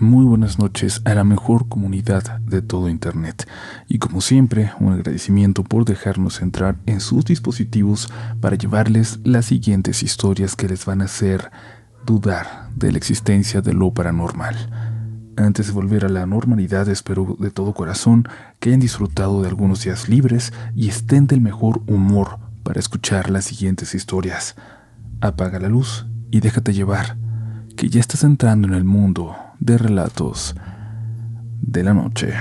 Muy buenas noches a la mejor comunidad de todo Internet. Y como siempre, un agradecimiento por dejarnos entrar en sus dispositivos para llevarles las siguientes historias que les van a hacer dudar de la existencia de lo paranormal. Antes de volver a la normalidad, espero de todo corazón que hayan disfrutado de algunos días libres y estén del mejor humor para escuchar las siguientes historias. Apaga la luz y déjate llevar, que ya estás entrando en el mundo de relatos de la noche.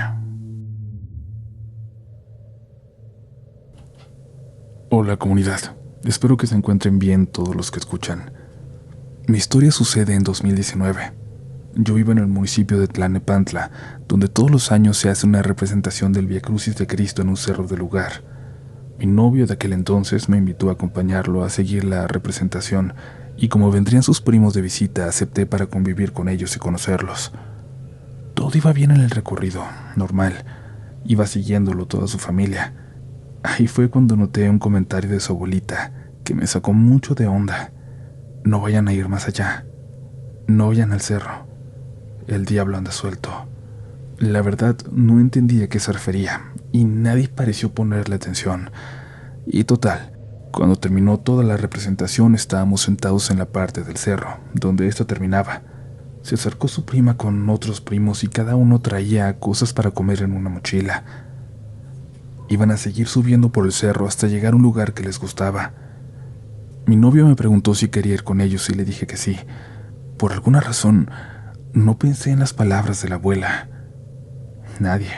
Hola comunidad, espero que se encuentren bien todos los que escuchan. Mi historia sucede en 2019. Yo vivo en el municipio de Tlalnepantla, donde todos los años se hace una representación del Vía Crucis de Cristo en un cerro del lugar. Mi novio de aquel entonces me invitó a acompañarlo a seguir la representación, y como vendrían sus primos de visita, acepté para convivir con ellos y conocerlos. Todo iba bien en el recorrido, normal. Iba siguiéndolo toda su familia. Ahí fue cuando noté un comentario de su abuelita que me sacó mucho de onda. No vayan a ir más allá. No vayan al cerro. El diablo anda suelto. La verdad, no entendía a qué se refería, y nadie pareció ponerle atención. Y total, cuando terminó toda la representación, estábamos sentados en la parte del cerro, donde esto terminaba. Se acercó su prima con otros primos y cada uno traía cosas para comer en una mochila. Iban a seguir subiendo por el cerro hasta llegar a un lugar que les gustaba. Mi novio me preguntó si quería ir con ellos y le dije que sí. Por alguna razón, no pensé en las palabras de la abuela. Nadie.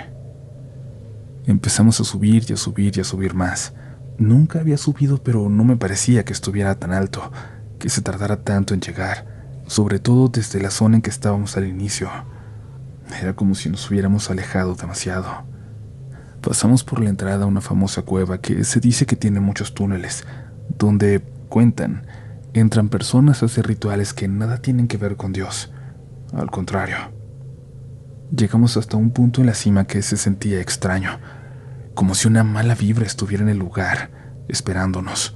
Empezamos a subir y a subir y a subir más. Nunca había subido, pero no me parecía que estuviera tan alto, que se tardara tanto en llegar, sobre todo desde la zona en que estábamos al inicio. Era como si nos hubiéramos alejado demasiado. Pasamos por la entrada a una famosa cueva que se dice que tiene muchos túneles, donde, cuentan, entran personas a hacer rituales que nada tienen que ver con Dios. Al contrario. Llegamos hasta un punto en la cima que se sentía extraño, como si una mala vibra estuviera en el lugar, esperándonos.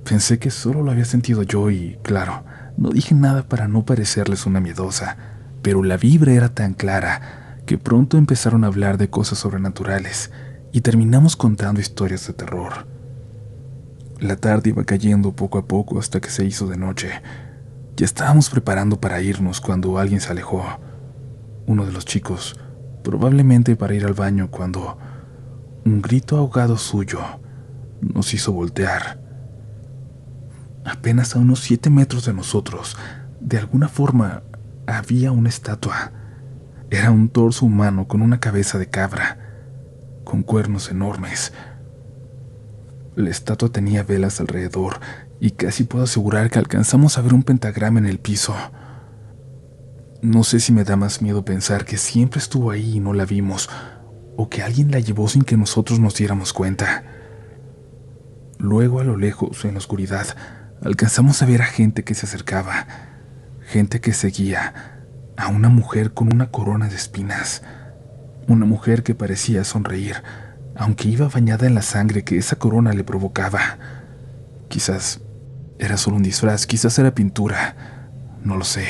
Pensé que solo lo había sentido yo y, claro, no dije nada para no parecerles una miedosa, pero la vibra era tan clara que pronto empezaron a hablar de cosas sobrenaturales y terminamos contando historias de terror. La tarde iba cayendo poco a poco hasta que se hizo de noche. Ya estábamos preparando para irnos cuando alguien se alejó. Uno de los chicos, probablemente para ir al baño, cuando un grito ahogado suyo nos hizo voltear. Apenas a unos 7 metros de nosotros, de alguna forma, había una estatua. Era un torso humano con una cabeza de cabra, con cuernos enormes. La estatua tenía velas alrededor y casi puedo asegurar que alcanzamos a ver un pentagrama en el piso. No sé si me da más miedo pensar que siempre estuvo ahí y no la vimos, o que alguien la llevó sin que nosotros nos diéramos cuenta. Luego, a lo lejos, en la oscuridad, alcanzamos a ver a gente que se acercaba, gente que seguía a una mujer con una corona de espinas, una mujer que parecía sonreír, aunque iba bañada en la sangre que esa corona le provocaba. Quizás era solo un disfraz, quizás era pintura, no lo sé,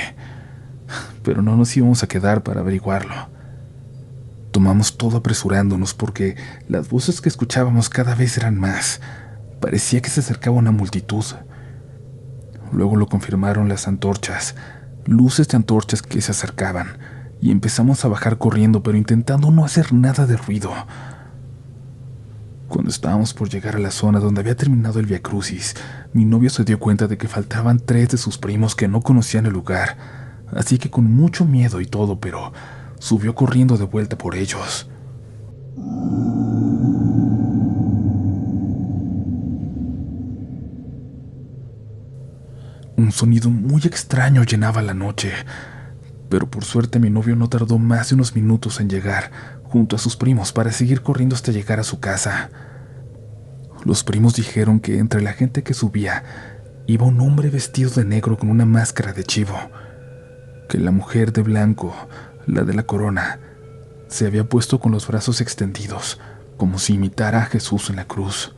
pero no nos íbamos a quedar para averiguarlo. Tomamos todo apresurándonos porque las voces que escuchábamos cada vez eran más. Parecía que se acercaba una multitud. Luego lo confirmaron las antorchas, luces de antorchas que se acercaban, y empezamos a bajar corriendo, pero intentando no hacer nada de ruido. Cuando estábamos por llegar a la zona donde había terminado el Vía Crucis, mi novio se dio cuenta de que faltaban 3 de sus primos que no conocían el lugar, así que con mucho miedo y todo, pero subió corriendo de vuelta por ellos. Un sonido muy extraño llenaba la noche, pero por suerte mi novio no tardó más de unos minutos en llegar junto a sus primos para seguir corriendo hasta llegar a su casa. Los primos dijeron que entre la gente que subía iba un hombre vestido de negro con una máscara de chivo, que la mujer de blanco, la de la corona, se había puesto con los brazos extendidos, como si imitara a Jesús en la cruz.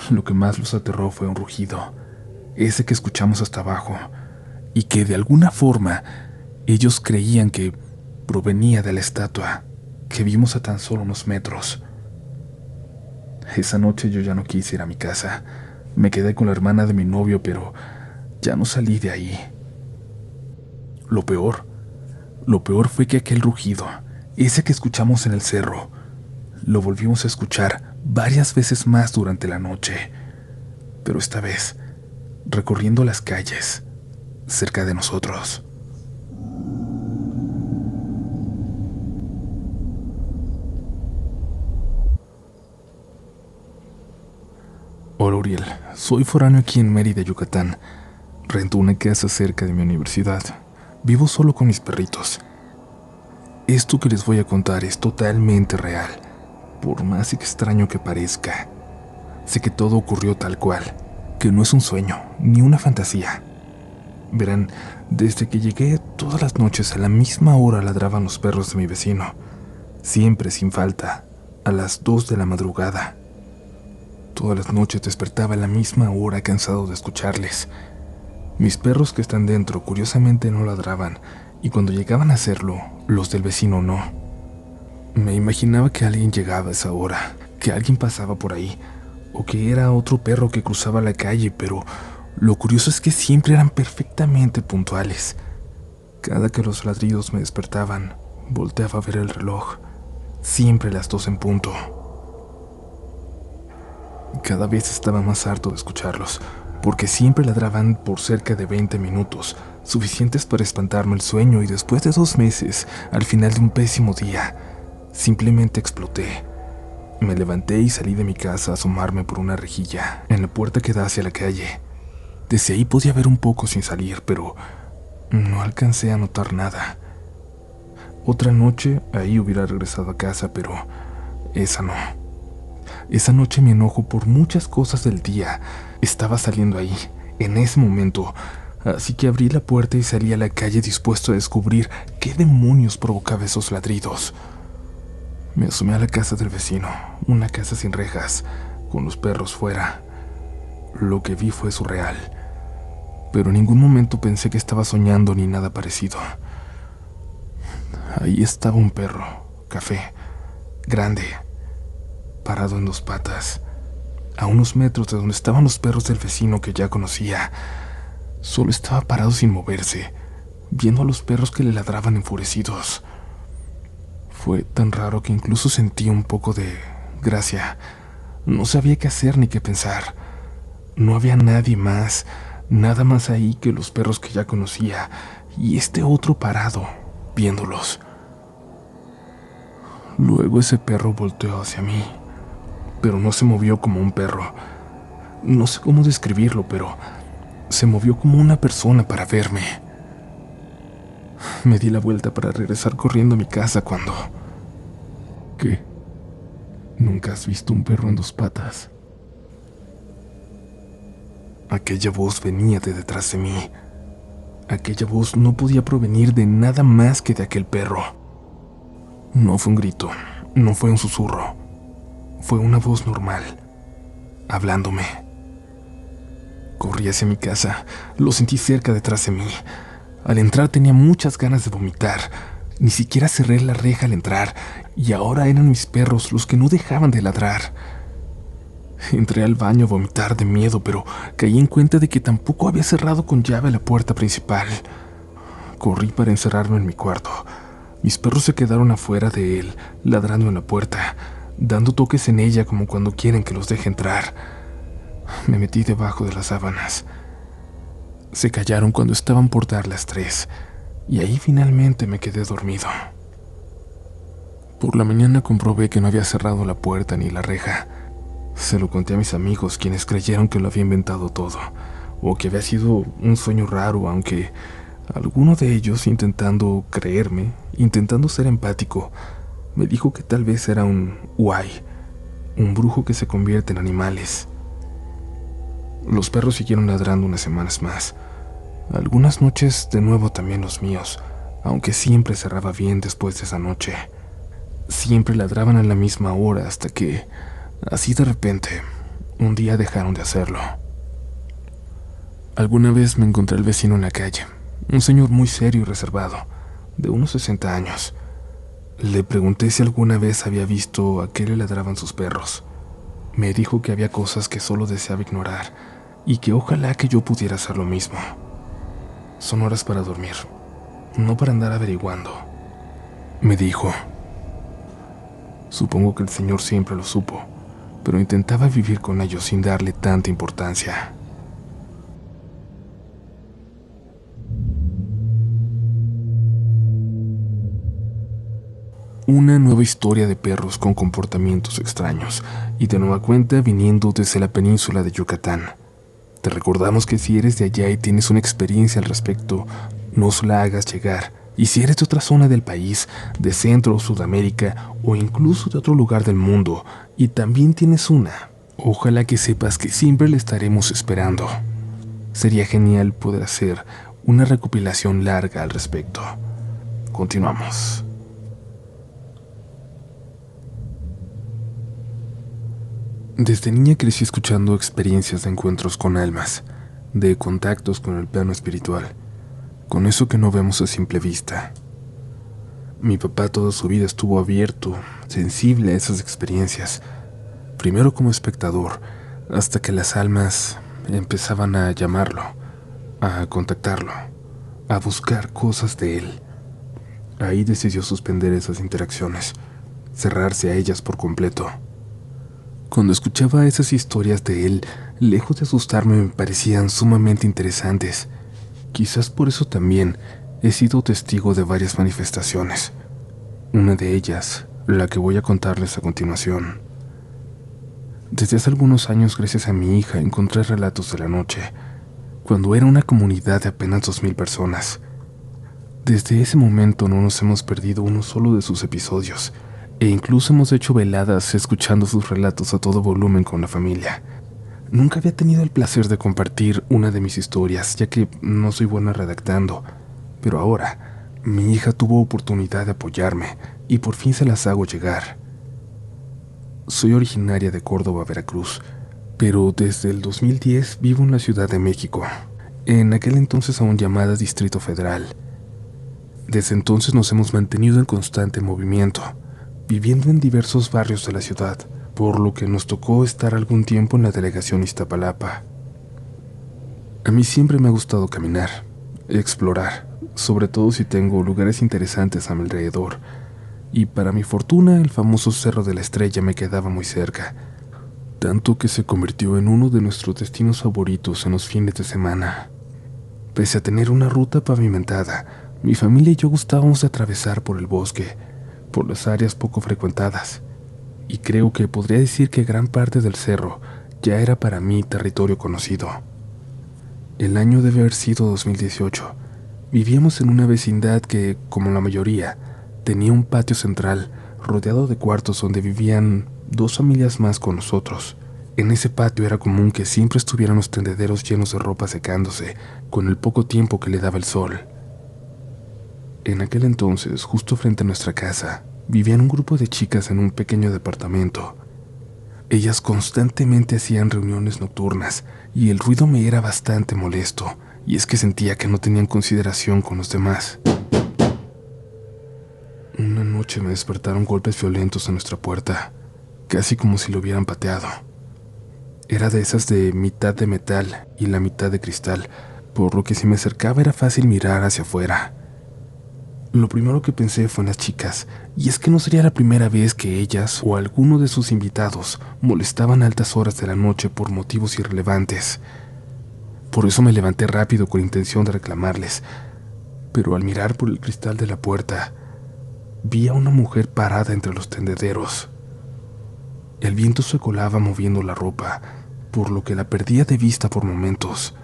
Lo que más los aterró fue un rugido, ese que escuchamos hasta abajo, y que de alguna forma Ellos creían que provenía de la estatua que vimos a tan solo unos metros. Esa noche yo ya no quise ir a mi casa. Me quedé con la hermana de mi novio, pero ya no salí de ahí. Lo peor fue que aquel rugido, ese que escuchamos en el cerro, lo volvimos a escuchar varias veces más durante la noche, pero esta vez recorriendo las calles cerca de nosotros. Hola Uriel, soy foráneo aquí en Mérida, Yucatán. Rento una casa cerca de mi universidad. Vivo solo con mis perritos. Esto que les voy a contar es totalmente real, por más extraño que parezca. Sé que todo ocurrió tal cual, que no es un sueño, ni una fantasía. Verán, desde que llegué, todas las noches a la misma hora ladraban los perros de mi vecino. Siempre, sin falta, a las 2 de la madrugada. Todas las noches despertaba a la misma hora cansado de escucharles. Mis perros que están dentro curiosamente no ladraban, y cuando llegaban a hacerlo, los del vecino no. Me imaginaba que alguien llegaba a esa hora, que alguien pasaba por ahí, o que era otro perro que cruzaba la calle, pero lo curioso es que siempre eran perfectamente puntuales. Cada que los ladridos me despertaban, volteaba a ver el reloj, siempre las 2 en punto. Cada vez estaba más harto de escucharlos, porque siempre ladraban por cerca de 20 minutos, suficientes para espantarme el sueño, y después de 2 meses, al final de un pésimo día, simplemente exploté. Me levanté y salí de mi casa a asomarme por una rejilla en la puerta que da hacia la calle. Desde ahí podía ver un poco sin salir, pero no alcancé a notar nada. Otra noche ahí hubiera regresado a casa, pero esa no. Esa noche mi enojo por muchas cosas del día estaba saliendo ahí, en ese momento, así que abrí la puerta y salí a la calle dispuesto a descubrir qué demonios provocaba esos ladridos. Me asomé a la casa del vecino, una casa sin rejas, con los perros fuera. Lo que vi fue surreal, pero en ningún momento pensé que estaba soñando ni nada parecido. Ahí estaba un perro, café, grande, parado en 2 patas, a unos metros de donde estaban los perros del vecino que ya conocía. Solo estaba parado sin moverse, viendo a los perros que le ladraban enfurecidos. Fue tan raro que incluso sentí un poco de gracia. No sabía qué hacer ni qué pensar. No había nadie más, nada más ahí que los perros que ya conocía, y este otro parado, viéndolos. Luego ese perro volteó hacia mí, pero no se movió como un perro. No sé cómo describirlo, pero se movió como una persona para verme. Me di la vuelta para regresar corriendo a mi casa cuando... ¿Qué? ¿Nunca has visto un perro en 2 patas? Aquella voz venía de detrás de mí. Aquella voz no podía provenir de nada más que de aquel perro. No fue un grito, no fue un susurro. Fue una voz normal, hablándome. Corrí hacia mi casa, lo sentí cerca detrás de mí. Al entrar tenía muchas ganas de vomitar. Ni siquiera cerré la reja al entrar, y ahora eran mis perros los que no dejaban de ladrar. Entré al baño a vomitar de miedo, pero caí en cuenta de que tampoco había cerrado con llave la puerta principal. Corrí para encerrarme en mi cuarto. Mis perros se quedaron afuera de él, ladrando en la puerta, dando toques en ella como cuando quieren que los deje entrar. Me metí debajo de las sábanas. Se callaron cuando estaban por dar las 3, y ahí finalmente me quedé dormido. Por la mañana comprobé que no había cerrado la puerta ni la reja. Se lo conté a mis amigos, quienes creyeron que lo había inventado todo, o que había sido un sueño raro, aunque alguno de ellos, intentando creerme, intentando ser empático, me dijo que tal vez era un Uay, un brujo que se convierte en animales. Los perros siguieron ladrando unas semanas más. Algunas noches de nuevo también los míos, aunque siempre cerraba bien después de esa noche. Siempre ladraban a la misma hora hasta que, así de repente, un día dejaron de hacerlo. Alguna vez me encontré al vecino en la calle. un señor muy serio y reservado, de unos 60 años. Le pregunté si alguna vez había visto a qué le ladraban sus perros. Me dijo que había cosas que solo deseaba ignorar y que ojalá que yo pudiera hacer lo mismo. Son horas para dormir, no para andar averiguando, me dijo. Supongo que el señor siempre lo supo, pero intentaba vivir con ellos sin darle tanta importancia. Una nueva historia de perros con comportamientos extraños, y de nueva cuenta viniendo desde la península de Yucatán. Te recordamos que si eres de allá y tienes una experiencia al respecto, nos la hagas llegar. Y si eres de otra zona del país, de Centro o Sudamérica, o incluso de otro lugar del mundo, y también tienes una, ojalá que sepas que siempre la estaremos esperando. Sería genial poder hacer una recopilación larga al respecto. Continuamos. Desde niña crecí escuchando experiencias de encuentros con almas, de contactos con el plano espiritual, con eso que no vemos a simple vista. Mi papá toda su vida estuvo abierto, sensible a esas experiencias, primero como espectador, hasta que las almas empezaban a llamarlo, a contactarlo, a buscar cosas de él. Ahí decidió suspender esas interacciones, cerrarse a ellas por completo. Cuando escuchaba esas historias de él, lejos de asustarme, me parecían sumamente interesantes. Quizás por eso también he sido testigo de varias manifestaciones. Una de ellas, la que voy a contarles a continuación. Desde hace algunos años, gracias a mi hija, encontré relatos de la noche, cuando era una comunidad de apenas 2000 personas. Desde ese momento no nos hemos perdido uno solo de sus episodios, e incluso hemos hecho veladas escuchando sus relatos a todo volumen con la familia. Nunca había tenido el placer de compartir una de mis historias, ya que no soy buena redactando, pero ahora mi hija tuvo oportunidad de apoyarme y por fin se las hago llegar. Soy originaria de Córdoba, Veracruz, pero desde el 2010 vivo en la Ciudad de México, en aquel entonces aún llamada Distrito Federal. Desde entonces nos hemos mantenido en constante movimiento, viviendo en diversos barrios de la ciudad, por lo que nos tocó estar algún tiempo en la delegación Iztapalapa. A mí siempre me ha gustado caminar, explorar, sobre todo si tengo lugares interesantes a mi alrededor, y para mi fortuna el famoso Cerro de la Estrella me quedaba muy cerca, tanto que se convirtió en uno de nuestros destinos favoritos en los fines de semana. Pese a tener una ruta pavimentada, mi familia y yo gustábamos de atravesar por el bosque, por las áreas poco frecuentadas, y creo que podría decir que gran parte del cerro ya era para mí territorio conocido. El año debe haber sido 2018. Vivíamos en una vecindad que, como la mayoría, tenía un patio central rodeado de cuartos donde vivían 2 familias más con nosotros. En ese patio era común que siempre estuvieran los tendederos llenos de ropa secándose con el poco tiempo que le daba el sol. En aquel entonces, justo frente a nuestra casa, vivían un grupo de chicas en un pequeño departamento. Ellas constantemente hacían reuniones nocturnas y el ruido me era bastante molesto, y es que sentía que no tenían consideración con los demás. Una noche me despertaron golpes violentos en nuestra puerta, casi como si lo hubieran pateado. Era de esas de mitad de metal y la mitad de cristal, por lo que si me acercaba era fácil mirar hacia afuera. Lo primero que pensé fue en las chicas, y es que no sería la primera vez que ellas o alguno de sus invitados molestaban a altas horas de la noche por motivos irrelevantes. Por eso me levanté rápido con intención de reclamarles, pero al mirar por el cristal de la puerta, vi a una mujer parada entre los tendederos. El viento se colaba moviendo la ropa, por lo que la perdía de vista por momentos.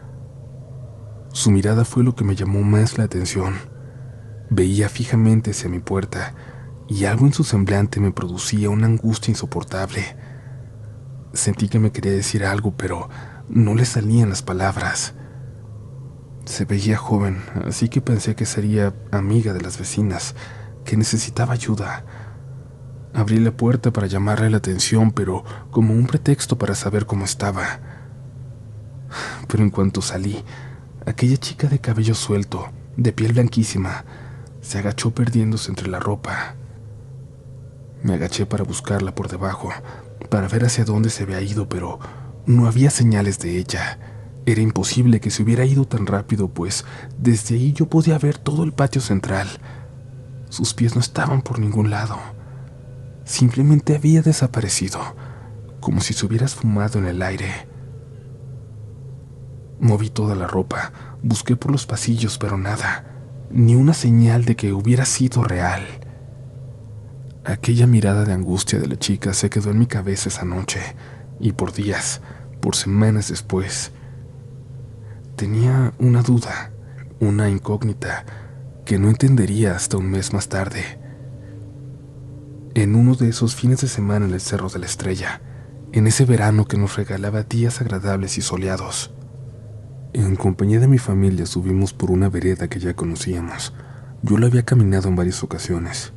Su mirada fue lo que me llamó más la atención. Veía fijamente hacia mi puerta, y algo en su semblante me producía una angustia insoportable. Sentí que me quería decir algo, pero no le salían las palabras. Se veía joven, así que pensé que sería amiga de las vecinas, que necesitaba ayuda. Abrí la puerta para llamarle la atención, pero como un pretexto para saber cómo estaba. Pero en cuanto salí, aquella chica de cabello suelto de piel blanquísima, se agachó perdiéndose entre la ropa. Me agaché para buscarla por debajo, para ver hacia dónde se había ido, pero no había señales de ella. Era imposible que se hubiera ido tan rápido, pues desde ahí yo podía ver todo el patio central. Sus pies no estaban por ningún lado. Simplemente había desaparecido, como si se hubiera esfumado en el aire. Moví toda la ropa, busqué por los pasillos, pero nada, ni una señal de que hubiera sido real. Aquella mirada de angustia de la chica se quedó en mi cabeza esa noche, y por días, por semanas después. Tenía una duda, una incógnita, que no entendería hasta un mes más tarde. En uno de esos fines de semana en el Cerro de la Estrella, en ese verano que nos regalaba días agradables y soleados, en compañía de mi familia subimos por una vereda que ya conocíamos. Yo la había caminado en varias ocasiones.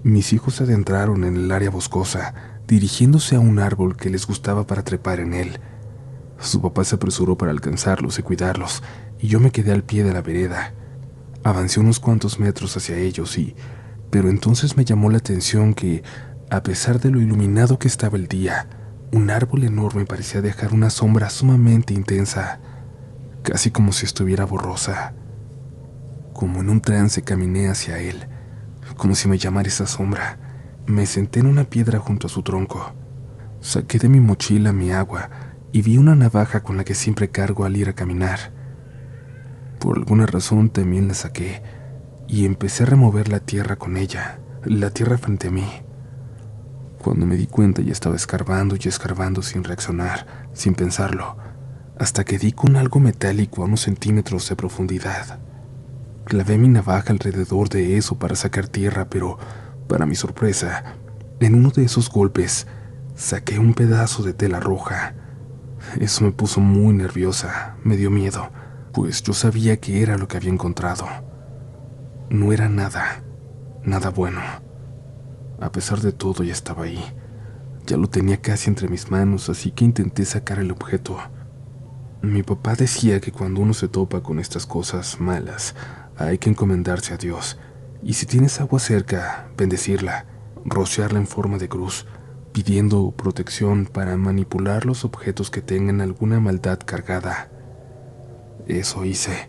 Mis hijos se adentraron en el área boscosa, dirigiéndose a un árbol que les gustaba para trepar en él. Su papá se apresuró para alcanzarlos y cuidarlos, y yo me quedé al pie de la vereda. Avancé unos cuantos metros hacia ellos pero entonces me llamó la atención que, a pesar de lo iluminado que estaba el día, un árbol enorme parecía dejar una sombra sumamente intensa, casi como si estuviera borrosa. Como en un trance caminé hacia él, como si me llamara esa sombra. Me senté en una piedra junto a su tronco. Saqué de mi mochila mi agua y vi una navaja con la que siempre cargo al ir a caminar. Por alguna razón también la saqué y empecé a remover la tierra con ella, la tierra frente a mí. Cuando me di cuenta ya estaba escarbando y escarbando sin reaccionar, sin pensarlo, hasta que di con algo metálico a unos centímetros de profundidad. Clavé mi navaja alrededor de eso para sacar tierra, pero, para mi sorpresa, en uno de esos golpes, saqué un pedazo de tela roja. Eso me puso muy nerviosa, me dio miedo, pues yo sabía que era lo que había encontrado. No era nada, nada bueno. A pesar de todo, ya estaba ahí. Ya lo tenía casi entre mis manos, así que intenté sacar el objeto. Mi papá decía que cuando uno se topa con estas cosas malas, hay que encomendarse a Dios, y si tienes agua cerca, bendecirla, rociarla en forma de cruz, pidiendo protección para manipular los objetos que tengan alguna maldad cargada. Eso hice,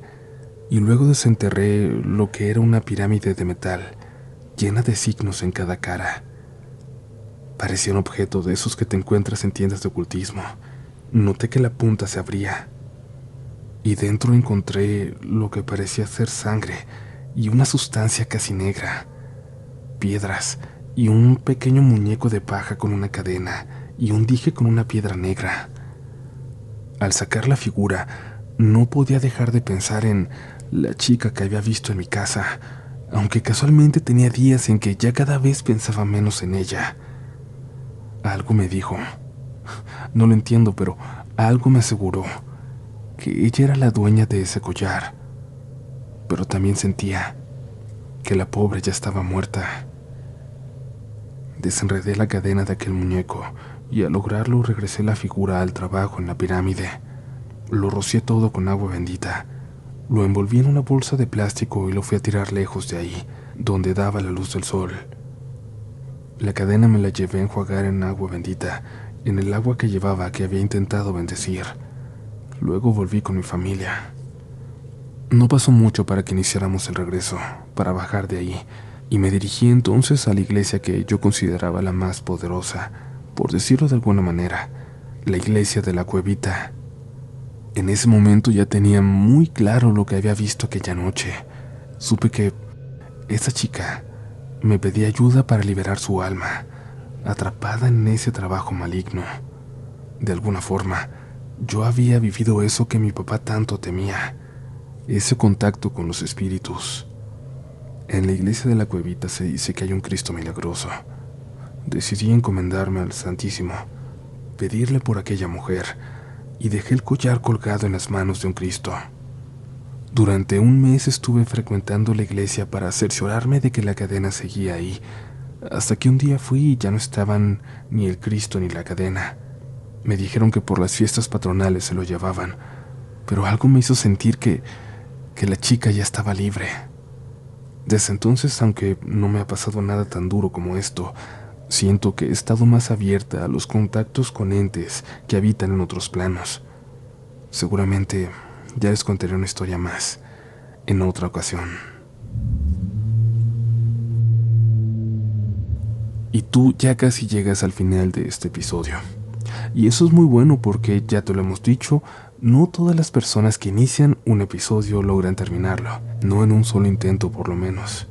y luego desenterré lo que era una pirámide de metal, llena de signos en cada cara. Parecía un objeto de esos que te encuentras en tiendas de ocultismo. Noté que la punta se abría, y dentro encontré lo que parecía ser sangre y una sustancia casi negra, piedras y un pequeño muñeco de paja con una cadena y un dije con una piedra negra. Al sacar la figura, no podía dejar de pensar en la chica que había visto en mi casa, aunque casualmente tenía días en que ya cada vez pensaba menos en ella. Algo me dijo, no lo entiendo, pero algo me aseguró que ella era la dueña de ese collar, pero también sentía que la pobre ya estaba muerta. Desenredé la cadena de aquel muñeco y al lograrlo regresé la figura al trabajo en la pirámide. Lo rocié todo con agua bendita, lo envolví en una bolsa de plástico y lo fui a tirar lejos de ahí, donde daba la luz del sol. La cadena me la llevé a enjuagar en agua bendita, en el agua que llevaba que había intentado bendecir. Luego volví con mi familia. No pasó mucho para que iniciáramos el regreso, para bajar de ahí, y me dirigí entonces a la iglesia que yo consideraba la más poderosa, por decirlo de alguna manera, la iglesia de la Cuevita. En ese momento ya tenía muy claro lo que había visto aquella noche. Supe que esa chica me pedía ayuda para liberar su alma, atrapada en ese trabajo maligno. De alguna forma, yo había vivido eso que mi papá tanto temía, ese contacto con los espíritus. En la iglesia de la Cuevita se dice que hay un Cristo milagroso. Decidí encomendarme al Santísimo, pedirle por aquella mujer, y dejé el collar colgado en las manos de un Cristo. Durante un mes estuve frecuentando la iglesia para cerciorarme de que la cadena seguía ahí, hasta que un día fui y ya no estaban ni el Cristo ni la cadena. Me dijeron que por las fiestas patronales se lo llevaban, pero algo me hizo sentir que que la chica ya estaba libre. Desde entonces, aunque no me ha pasado nada tan duro como esto, siento que he estado más abierta a los contactos con entes que habitan en otros planos. Seguramente ya les contaré una historia más en otra ocasión. Y tú ya casi llegas al final de este episodio. Y eso es muy bueno porque, ya te lo hemos dicho, no todas las personas que inician un episodio logran terminarlo, no en un solo intento por lo menos.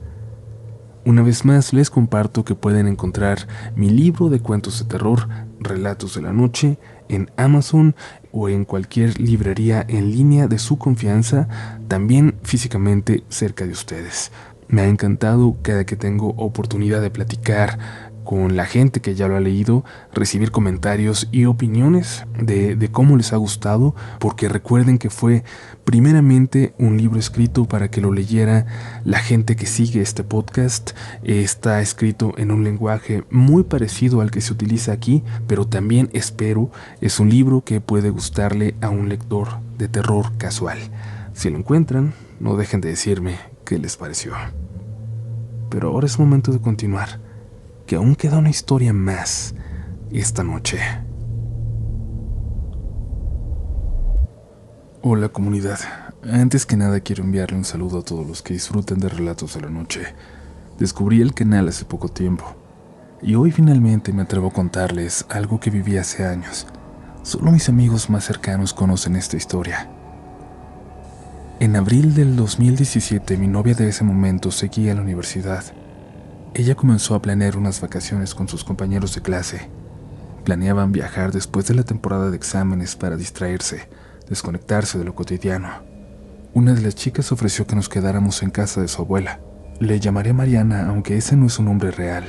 Una vez más les comparto que pueden encontrar mi libro de cuentos de terror, Relatos de la Noche, en Amazon o en cualquier librería en línea de su confianza, también físicamente cerca de ustedes. Me ha encantado cada que tengo oportunidad de platicar con la gente que ya lo ha leído, recibir comentarios y opiniones de cómo les ha gustado, porque recuerden que fue primeramente un libro escrito para que lo leyera la gente que sigue este podcast. Está escrito en un lenguaje muy parecido al que se utiliza aquí, pero también espero es un libro que puede gustarle a un lector de terror casual. Si lo encuentran, no dejen de decirme qué les pareció. Pero ahora es momento de continuar, que aún queda una historia más esta noche. Hola comunidad, antes que nada quiero enviarle un saludo a todos los que disfrutan de Relatos de la Noche. Descubrí el canal hace poco tiempo, y hoy finalmente me atrevo a contarles algo que viví hace años. Solo mis amigos más cercanos conocen esta historia. En abril del 2017, mi novia de ese momento seguía en la universidad. Ella comenzó a planear unas vacaciones con sus compañeros de clase. Planeaban viajar después de la temporada de exámenes para distraerse, desconectarse de lo cotidiano. Una de las chicas ofreció que nos quedáramos en casa de su abuela. Le llamaré Mariana, aunque ese no es su nombre real.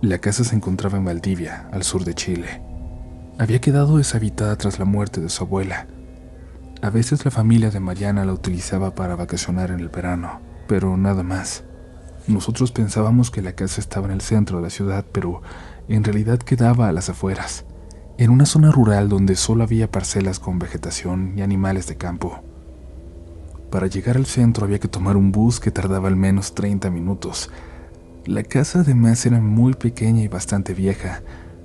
La casa se encontraba en Valdivia, al sur de Chile. Había quedado deshabitada tras la muerte de su abuela. A veces la familia de Mariana la utilizaba para vacacionar en el verano, pero nada más. Nosotros pensábamos que la casa estaba en el centro de la ciudad, pero en realidad quedaba a las afueras, en una zona rural donde solo había parcelas con vegetación y animales de campo. Para llegar al centro había que tomar un bus que tardaba al menos 30 minutos. La casa además era muy pequeña y bastante vieja,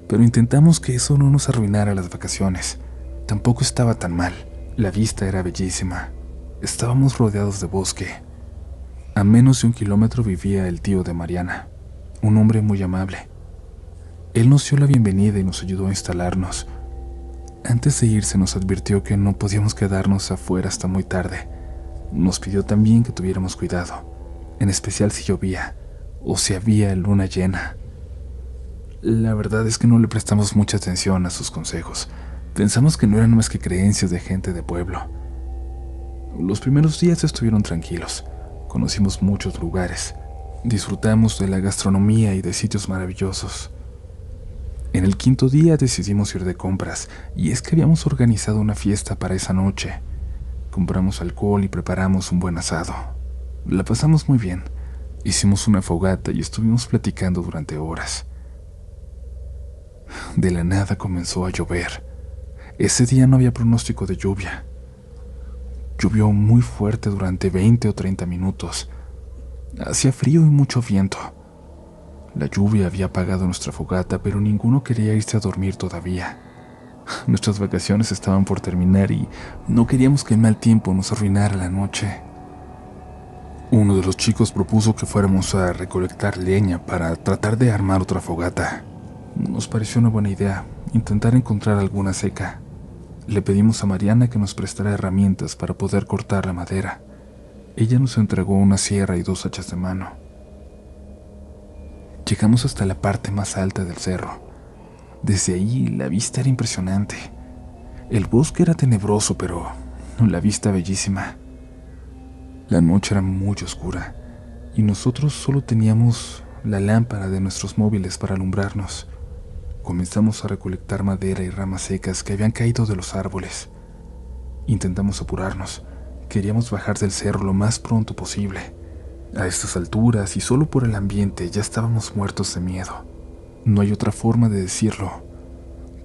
pero intentamos que eso no nos arruinara las vacaciones. Tampoco estaba tan mal, la vista era bellísima. Estábamos rodeados de bosque. A menos de 1 kilómetro vivía el tío de Mariana, un hombre muy amable. Él nos dio la bienvenida y nos ayudó a instalarnos. Antes de irse nos advirtió que no podíamos quedarnos afuera hasta muy tarde. Nos pidió también que tuviéramos cuidado, en especial si llovía o si había luna llena. La verdad es que no le prestamos mucha atención a sus consejos. Pensamos que no eran más que creencias de gente de pueblo. Los primeros días estuvieron tranquilos. Conocimos muchos lugares, disfrutamos de la gastronomía y de sitios maravillosos. En el 5.º día decidimos ir de compras, y es que habíamos organizado una fiesta para esa noche. Compramos alcohol y preparamos un buen asado. La pasamos muy bien, hicimos una fogata y estuvimos platicando durante horas. De la nada comenzó a llover. Ese día no había pronóstico de lluvia. Llovió muy fuerte durante 20 o 30 minutos. Hacía frío y mucho viento. La lluvia había apagado nuestra fogata, pero ninguno quería irse a dormir todavía. Nuestras vacaciones estaban por terminar y no queríamos que el mal tiempo nos arruinara la noche. Uno de los chicos propuso que fuéramos a recolectar leña para tratar de armar otra fogata. Nos pareció una buena idea, intentar encontrar alguna seca. Le pedimos a Mariana que nos prestara herramientas para poder cortar la madera. Ella nos entregó una sierra y 2 hachas de mano. Llegamos hasta la parte más alta del cerro. Desde ahí la vista era impresionante. El bosque era tenebroso, pero la vista bellísima. La noche era muy oscura y nosotros solo teníamos la lámpara de nuestros móviles para alumbrarnos. Comenzamos a recolectar madera y ramas secas que habían caído de los árboles. Intentamos apurarnos. Queríamos bajar del cerro lo más pronto posible. A estas alturas, y solo por el ambiente, ya estábamos muertos de miedo. No hay otra forma de decirlo.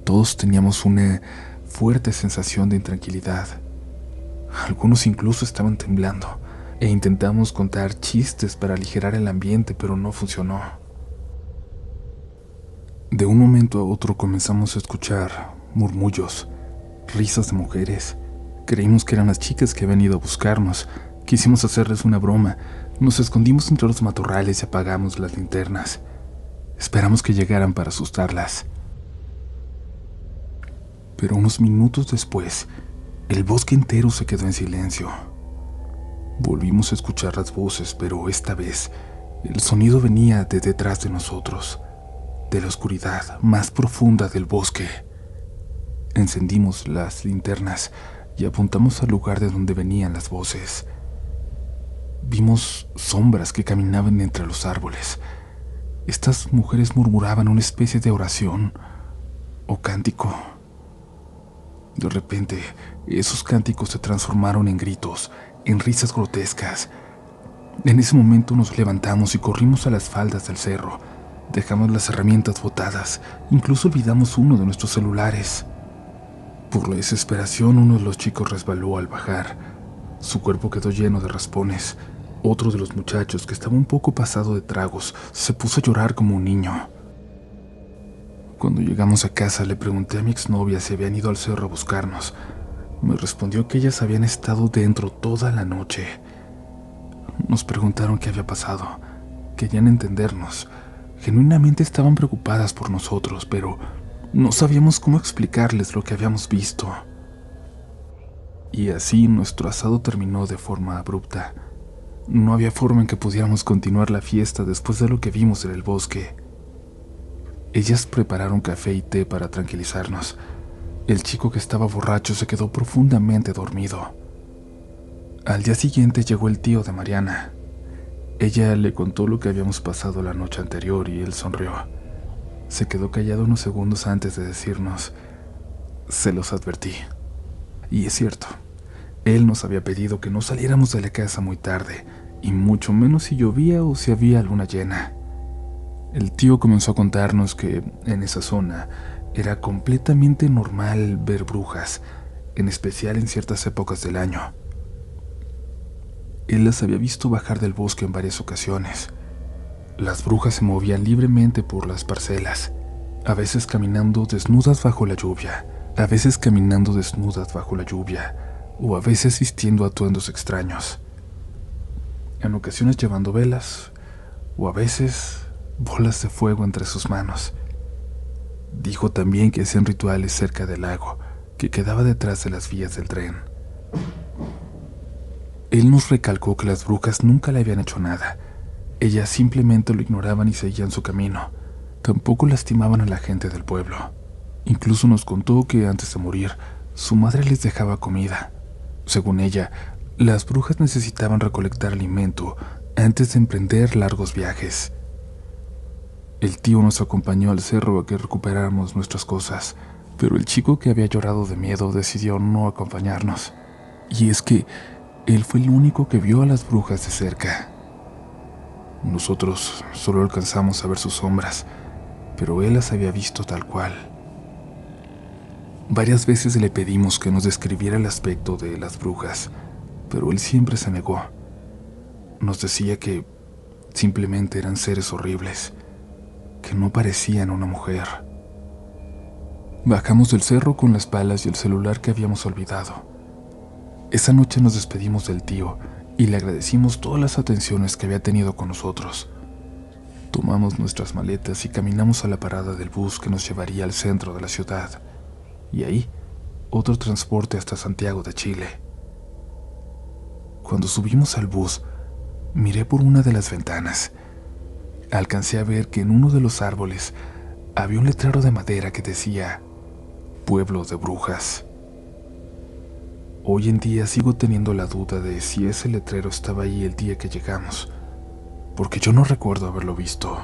Todos teníamos una fuerte sensación de intranquilidad. Algunos incluso estaban temblando, e intentamos contar chistes para aligerar el ambiente, pero no funcionó. De un momento a otro comenzamos a escuchar murmullos, risas de mujeres. Creímos que eran las chicas que habían ido a buscarnos. Quisimos hacerles una broma. Nos escondimos entre los matorrales y apagamos las linternas. Esperamos que llegaran para asustarlas. Pero unos minutos después, el bosque entero se quedó en silencio. Volvimos a escuchar las voces, pero esta vez el sonido venía de detrás de nosotros, de la oscuridad más profunda del bosque. Encendimos las linternas y apuntamos al lugar de donde venían las voces. Vimos sombras que caminaban entre los árboles. Estas mujeres murmuraban una especie de oración o cántico. De repente, esos cánticos se transformaron en gritos, en risas grotescas. En ese momento nos levantamos y corrimos a las faldas del cerro. Dejamos las herramientas botadas, incluso olvidamos uno de nuestros celulares. Por la desesperación, uno de los chicos resbaló al bajar. Su cuerpo quedó lleno de raspones. Otro de los muchachos, que estaba un poco pasado de tragos, se puso a llorar como un niño. Cuando llegamos a casa, le pregunté a mi exnovia si habían ido al cerro a buscarnos. Me respondió que ellas habían estado dentro toda la noche. Nos preguntaron qué había pasado. Querían entendernos. Genuinamente estaban preocupadas por nosotros, pero no sabíamos cómo explicarles lo que habíamos visto. Y así nuestro asado terminó de forma abrupta. No había forma en que pudiéramos continuar la fiesta después de lo que vimos en el bosque. Ellas prepararon café y té para tranquilizarnos. El chico que estaba borracho se quedó profundamente dormido. Al día siguiente llegó el tío de Mariana. Ella le contó lo que habíamos pasado la noche anterior y él sonrió. Se quedó callado unos segundos antes de decirnos: se los advertí. Y es cierto, él nos había pedido que no saliéramos de la casa muy tarde, y mucho menos si llovía o si había luna llena. El tío comenzó a contarnos que en esa zona era completamente normal ver brujas, en especial en ciertas épocas del año. Él las había visto bajar del bosque en varias ocasiones. Las brujas se movían libremente por las parcelas, a veces caminando desnudas bajo la lluvia, o a veces vistiendo atuendos extraños. En ocasiones llevando velas, o a veces bolas de fuego entre sus manos. Dijo también que hacían rituales cerca del lago, que quedaba detrás de las vías del tren. Él nos recalcó que las brujas nunca le habían hecho nada. Ellas simplemente lo ignoraban y seguían su camino. Tampoco lastimaban a la gente del pueblo. Incluso nos contó que antes de morir, su madre les dejaba comida. Según ella, las brujas necesitaban recolectar alimento antes de emprender largos viajes. El tío nos acompañó al cerro a que recuperáramos nuestras cosas, pero el chico que había llorado de miedo decidió no acompañarnos. Y es que él fue el único que vio a las brujas de cerca. Nosotros solo alcanzamos a ver sus sombras, pero él las había visto tal cual. Varias veces le pedimos que nos describiera el aspecto de las brujas, pero él siempre se negó. Nos decía que simplemente eran seres horribles, que no parecían una mujer. Bajamos del cerro con las palas y el celular que habíamos olvidado. Esa noche nos despedimos del tío y le agradecimos todas las atenciones que había tenido con nosotros. Tomamos nuestras maletas y caminamos a la parada del bus que nos llevaría al centro de la ciudad, y ahí otro transporte hasta Santiago de Chile. Cuando subimos al bus, miré por una de las ventanas. Alcancé a ver que en uno de los árboles había un letrero de madera que decía «Pueblo de Brujas». Hoy en día sigo teniendo la duda de si ese letrero estaba ahí el día que llegamos, porque yo no recuerdo haberlo visto.